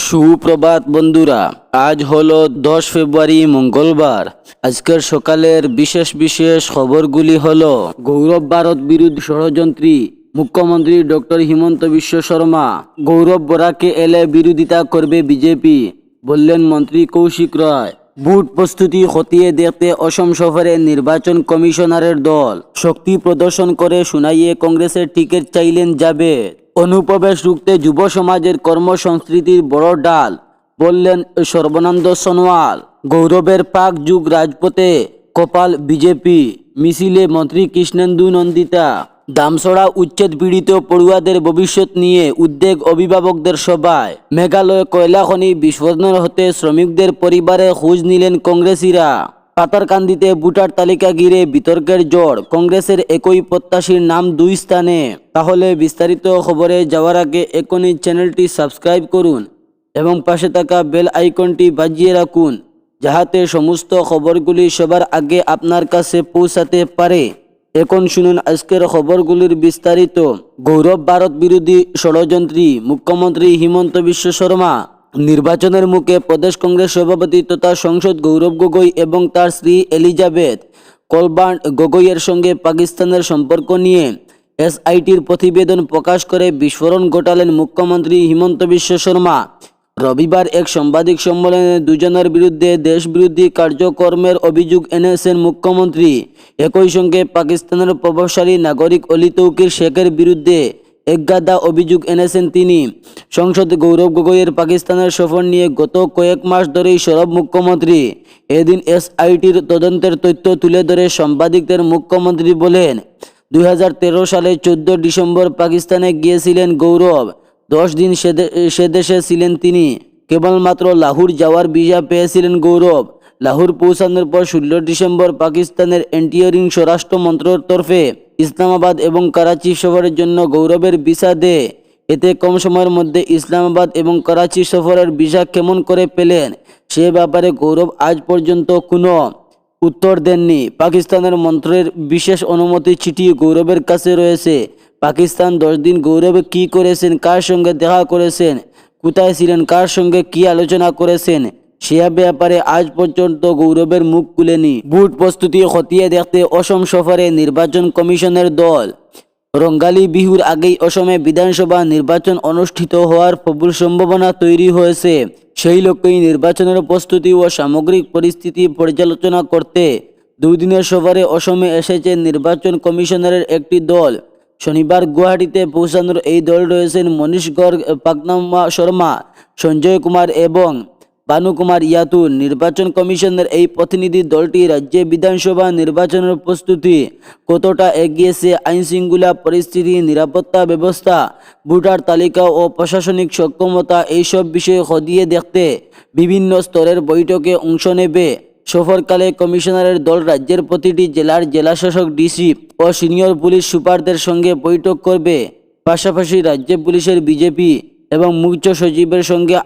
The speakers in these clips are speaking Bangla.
সুপ্রভাত বন্ধুরা, আজ হলো 10 ফেব্রুয়ারি মঙ্গলবার। আজকের সকালের বিশেষ বিশেষ খবরগুলি হলো: গৌরব ভারত বিরোধী ষড়যন্ত্রী মুখ্যমন্ত্রী ডক্টর হিমন্ত বিশ্ব শর্মা। গৌরব বরাকে এলে বিরোধিতা করবে বিজেপি, বললেন মন্ত্রী কৌশিক রায়। ভোট প্রস্তুতি খতিয়ে দেখতে অসম সফরে নির্বাচন কমিশনারের দল। শক্তি প্রদর্শন করে সুনাইয়ে কংগ্রেসের টিকিট চাইলেন জাবেদ। অনুপ্রবেশ রুখতে যুব সমাজের কর্মসংস্কৃতির বড় ডাল, বললেন সর্বানন্দ সোনোয়াল। গৌরবের পাক যুগ রাজপথে কপাল বিজেপি, মিছিলে মন্ত্রী কৃষ্ণেন্দু নন্দিতা। দামছড়া উচ্ছেদ পীড়িত পড়ুয়াদের ভবিষ্যৎ নিয়ে উদ্বেগ অভিভাবকদের সভায়। মেঘালয় কয়লা খনি বিস্ফোরণ হতে শ্রমিকদের পরিবারে খোঁজ নিলেন কংগ্রেসীরা। পাতারকান্দিতে ভোটার তালিকা ঘিরে বিতর্কের জোর, কংগ্রেসের একই প্রত্যাশীর নাম দুই স্থানে। তাহলে বিস্তারিত খবরে যাওয়ার আগে এখনই চ্যানেলটি সাবস্ক্রাইব করুন এবং পাশে থাকা বেল আইকনটি বাজিয়ে রাখুন, যাহাতে সমস্ত খবরগুলি সবার আগে আপনার কাছে পৌঁছাতে পারে। এখন শুনুন আজকের খবরগুলির বিস্তারিত। গৌরব ভারত বিরোধী ষড়যন্ত্রী মুখ্যমন্ত্রী হিমন্ত বিশ্ব শর্মা নির্বাচনের মুখে প্রদেশ কংগ্রেস সভাপতি তথা সংসদ গৌরব গগৈ এবং তার স্ত্রী এলিজাবেথ কলবার্ন গগৈয়ের সঙ্গে পাকিস্তানের সম্পর্ক নিয়ে এসআইটির প্রতিবেদন প্রকাশ করে বিস্ফোরণ ঘটালেন মুখ্যমন্ত্রী হিমন্ত বিশ্ব শর্মা। রবিবার এক সাংবাদিক সম্মেলনে দুজনের বিরুদ্ধে দেশবিরোধী কার্যক্রমের অভিযোগ এনেছেন মুখ্যমন্ত্রী। একই সঙ্গে পাকিস্তানের প্রভাবশালী নাগরিক অলি তৌকির শেখের বিরুদ্ধে একগাদা অভিযোগ এনেছেন তিনি। সংসদে গৌরব গগৈয়ের পাকিস্তানের সফর নিয়ে গত কয়েক মাস ধরেই সরব মুখ্যমন্ত্রী। এদিন এসআইটির তদন্তের তথ্য তুলে ধরে সাংবাদিকদের মুখ্যমন্ত্রী বলেন, 2013 সালে 14 ডিসেম্বর পাকিস্তানে গিয়েছিলেন গৌরব। 10 দিন সে দেশে ছিলেন তিনি। কেবলমাত্র লাহোর যাওয়ার ভিসা পেয়েছিলেন গৌরব। লাহোর পৌঁছানোর পর 16 ডিসেম্বর পাকিস্তানের এন্টিয়ারিং স্বরাষ্ট্র মন্ত্রকের তরফে ইসলামাবাদ এবং করাচি সফরের জন্য গৌরবের ভিসা দেয়। এতে কম সময়ের মধ্যে ইসলামাবাদ এবং করাচি সফরের ভিসা কেমন করে পেলেন, সে ব্যাপারে গৌরব আজ পর্যন্ত কোনো উত্তর দেননি। পাকিস্তানের মন্ত্রের বিশেষ অনুমতি চিঠি গৌরবের কাছে রয়েছে। পাকিস্তান 10 দিন গৌরবে কি করেছেন, কার সঙ্গে দেখা করেছেন, কোথায় ছিলেন, কার সঙ্গে কি আলোচনা করেছেন, সে ব্যাপারে আজ পর্যন্ত গৌরবের মুখ খুলেনি। ভোট প্রস্তুতি খতিয়ে দেখতে অসম সফরে নির্বাচন কমিশনের দল। রঙ্গালী বিহুর আগেই অসমে বিধানসভা নির্বাচন অনুষ্ঠিত হওয়ার প্রবল সম্ভাবনা তৈরি হয়েছে। সেই লক্ষ্যেই নির্বাচনের প্রস্তুতি ও সামগ্রিক পরিস্থিতি পর্যালোচনা করতে 2 দিনের সফরে অসমে এসেছে নির্বাচন কমিশনারের একটি দল। শনিবার গুয়াহাটিতে পৌঁছানোর এই দল রয়েছেন মনীষ গর্গ, পাকনামা শর্মা, সঞ্জয় কুমার এবং বানু কুমার ইয়াতুর। নির্বাচন কমিশনের এই প্রতিনিধি দলটি রাজ্যে বিধানসভা নির্বাচনের প্রস্তুতি কতটা এগিয়েছে, আইনশৃঙ্খলা পরিস্থিতি, নিরাপত্তা ব্যবস্থা, ভোটার তালিকা ও প্রশাসনিক সক্ষমতা, এইসব বিষয়ে খতিয়ে দেখতে বিভিন্ন স্তরের বৈঠকে অংশ নেবে। সফরকালে কমিশনারের দল রাজ্যের প্রতিটি জেলার জেলাশাসক, ডিসি ও সিনিয়র পুলিশ সুপারদের সঙ্গে বৈঠক করবে। পাশাপাশি রাজ্য পুলিশের বিজেপি এবং মুখ্য সচিবের সঙ্গে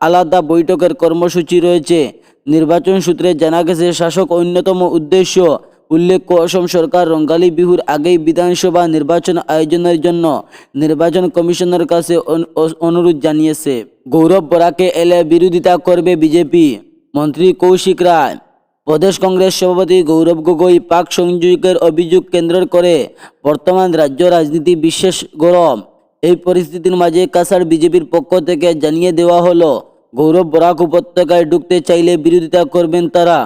আলাদা বৈঠকের কর্মসূচি রয়েছে। নির্বাচন সূত্রে জানা গেছে, শাসক অন্যতম উদ্দেশ্য উল্লেখ্য, অসম সরকার রঙ্গালী বিহুর আগেই বিধানসভা নির্বাচন আয়োজনের জন্য নির্বাচন কমিশনের কাছে অনুরোধ জানিয়েছে। গৌরব বরাকে এলে বিরোধিতা করবে বিজেপি, মন্ত্রী কৌশিক রায়। প্রদেশ কংগ্রেস সভাপতি গৌরব গগৈ পাক সংযোগের অভিযোগ কেন্দ্র করে বর্তমান রাজ্য রাজনীতি বিশেষ গরম। এই পরিস্থিতির মাঝে কাছাড় বিজেপির পক্ষ থেকে জানিয়ে দেওয়া হলো, গৌরব বরাক উপত্যকায় ঢুকতে চাইলে বিরোধিতা করবেন তারা।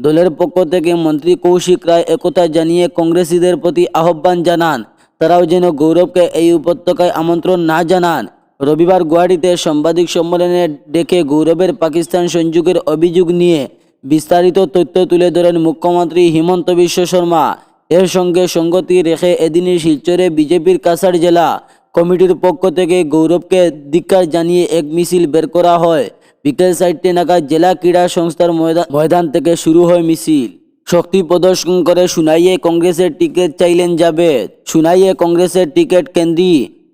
দলের পক্ষ থেকে মন্ত্রী কৌশিক রায় একথা জানিয়ে কংগ্রেসীদের প্রতি আহ্বান জানান, তারাও যেন গৌরবকে এই উপত্যকায় আমন্ত্রণ না জানান। রবিবার গুয়াহাটিতে সাংবাদিক সম্মেলনে ডেকে গৌরবের পাকিস্তান সংযোগের অভিযোগ নিয়ে বিস্তারিত তথ্য তুলে ধরেন মুখ্যমন্ত্রী হিমন্ত বিশ্ব শর্মা। এর সঙ্গে সঙ্গতি রেখে এদিনই শিলচরে বিজেপির কাছাড় জেলা কমিটির পক্ষ থেকে গৌরবকে ধিক্কার জানিয়ে এক মিছিল বের করা হয়। বিকেল 4টে নাগাদ জেলা ক্রীড়া সংস্থার ময়দান থেকে শুরু হয় মিছিল। শক্তি প্রদর্শন করে সুনাইয়ে কংগ্রেসের টিকিট চাইলেন জাবেদ। সুনাইয়ে কংগ্রেসের টিকিট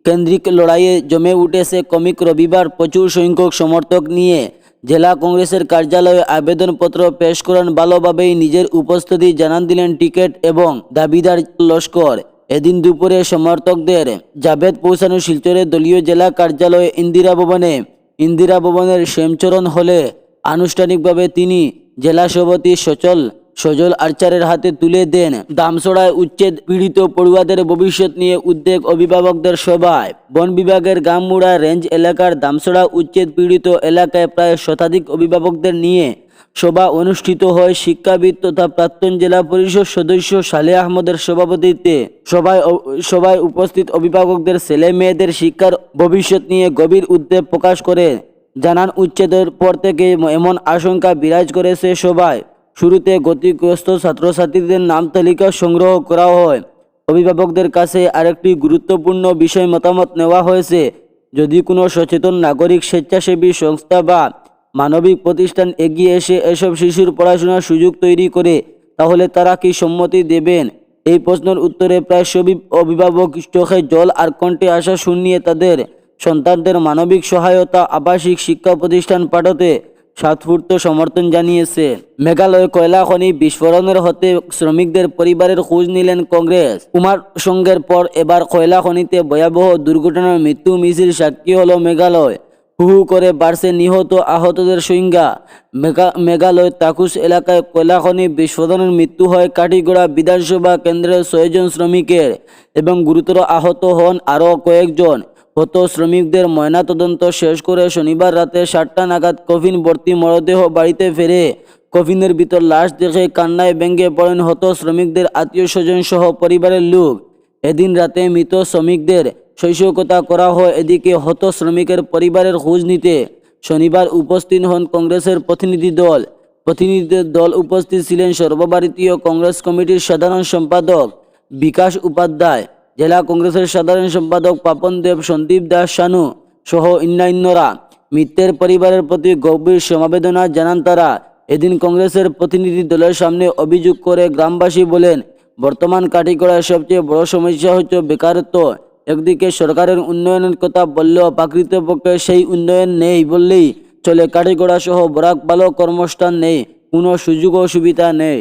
কেন্দ্রিক লড়াইয়ে জমে উঠেছে কমিক। রবিবার প্রচুর সংখ্যক সমর্থক নিয়ে জেলা কংগ্রেসের কার্যালয়ে আবেদনপত্র পেশ করেন। ভালোভাবেই নিজের উপস্থিতি জানান দিলেন টিকিট এবং দাবিদার লস্কর। এদিন দুপুরে সমর্থকদের জাবেদ পৌঁছানো শিলচরের দলীয় জেলা কার্যালয়ে ইন্দিরা ভবনে ইন্দিরা ভবনের শ্যামচরণ হলে আনুষ্ঠানিকভাবে তিনি জেলা সভাপতি সজল আর্চারের হাতে তুলে দেন। দামছড়ায় উচ্ছেদ পীড়িত পড়ুয়াদের ভবিষ্যৎ নিয়ে উদ্বেগ অভিভাবকদের সভায়। বন বিভাগের গামমুড়া রেঞ্জ এলাকার দামছড়া উচ্ছেদ পীড়িত এলাকায় প্রায় শতাধিক অভিভাবকদের নিয়ে সভা অনুষ্ঠিত হয়। শিক্ষাবিদ তথা প্রাক্তন জেলা পরিষদ সদস্য সালেহ আহমদের সভাপতিত্বে সভায় উপস্থিত অভিভাবকদের ছেলে মেয়েদের শিক্ষার ভবিষ্যৎ নিয়ে গভীর উদ্বেগ প্রকাশ করে জানান, উচ্ছেদের পর থেকে এমন আশঙ্কা বিরাজ করেছে সভায়। শুরুতে ক্ষতিগ্রস্ত ছাত্রছাত্রীদের নাম তালিকা সংগ্রহ করা হয়। অভিভাবকদের কাছে আরেকটি গুরুত্বপূর্ণ বিষয় মতামত নেওয়া হয়েছে। যদি কোনো সচেতন নাগরিক, স্বেচ্ছাসেবী সংস্থা বা মানবিক প্রতিষ্ঠান এগিয়ে এসে এসব শিশুর পড়াশোনার সুযোগ তৈরি করে, তাহলে তারা কি সম্মতি দেবেন? এই প্রশ্নের উত্তরে প্রায় সবই অভিভাবক চোখে জল আর কণ্ঠে আশা শুনিয়ে তাদের সন্তানদের মানবিক সহায়তা আবাসিক শিক্ষা প্রতিষ্ঠান পাঠাতে স্বতঃস্ফূর্ত সমর্থন জানিয়েছে। মেঘালয় কয়লা খনি বিস্ফোরণের হতে শ্রমিকদের পরিবারের খোঁজ নিলেন কংগ্রেস। কুমার সঙ্গের পর এবার কয়লা খনিতে ভয়াবহ দুর্ঘটনার মৃত্যু মিছিল সাক্ষী হল মেঘালয়। হু হু করে বাড়ছে নিহত আহতদের সংখ্যা। মেঘালয় তাকুস এলাকায় কয়লা খনি বিস্ফোরণের মৃত্যু হয় কাঠিগড়া বিধানসভা কেন্দ্রের 6 জন শ্রমিকের এবং গুরুতর আহত হন আরও কয়েকজন। হত শ্রমিকদের ময়নাতদন্ত শেষ করে শনিবার রাতে 7টা নাগাদ কফিন ভর্তি মরদেহ বাড়িতে ফেরে কফিনের ভিতর লাশ দেখে কান্নায় ভেঙে পড়েন হত শ্রমিকদের আত্মীয় স্বজন সহ পরিবারের লোক। এদিন রাতে মৃত শ্রমিকদের শৈশবকতা করা হয়। এদিকে হত শ্রমিকের পরিবারের খোঁজ নিতে শনিবার উপস্থিত হন কংগ্রেসের প্রতিনিধি দল। উপস্থিত ছিলেন সর্বভারতীয় কংগ্রেস কমিটির সাধারণ সম্পাদক বিকাশ উপাধ্যায়, জেলা কংগ্রেসের সাধারণ সম্পাদক পাপন দেব, সন্দীপ দাস শানু সহ অন্যান্যরা। মৃতের পরিবারের প্রতি গভীর সমবেদনা জানান তারা। এদিন কংগ্রেসের প্রতিনিধি দলের সামনে অভিযোগ করে গ্রামবাসী বলেন, বর্তমান কাঠিগড়ার সবচেয়ে বড় সমস্যা হচ্ছে বেকারত্ব। একদিকে সরকারের উন্নয়নের কথা বললেও প্রকৃতপক্ষে সেই উন্নয়ন নেই বললেই চলে। কাঠিগড়া সহ বরাক ভালো কর্মস্থান নেই, কোনো সুযোগ ও সুবিধা নেই।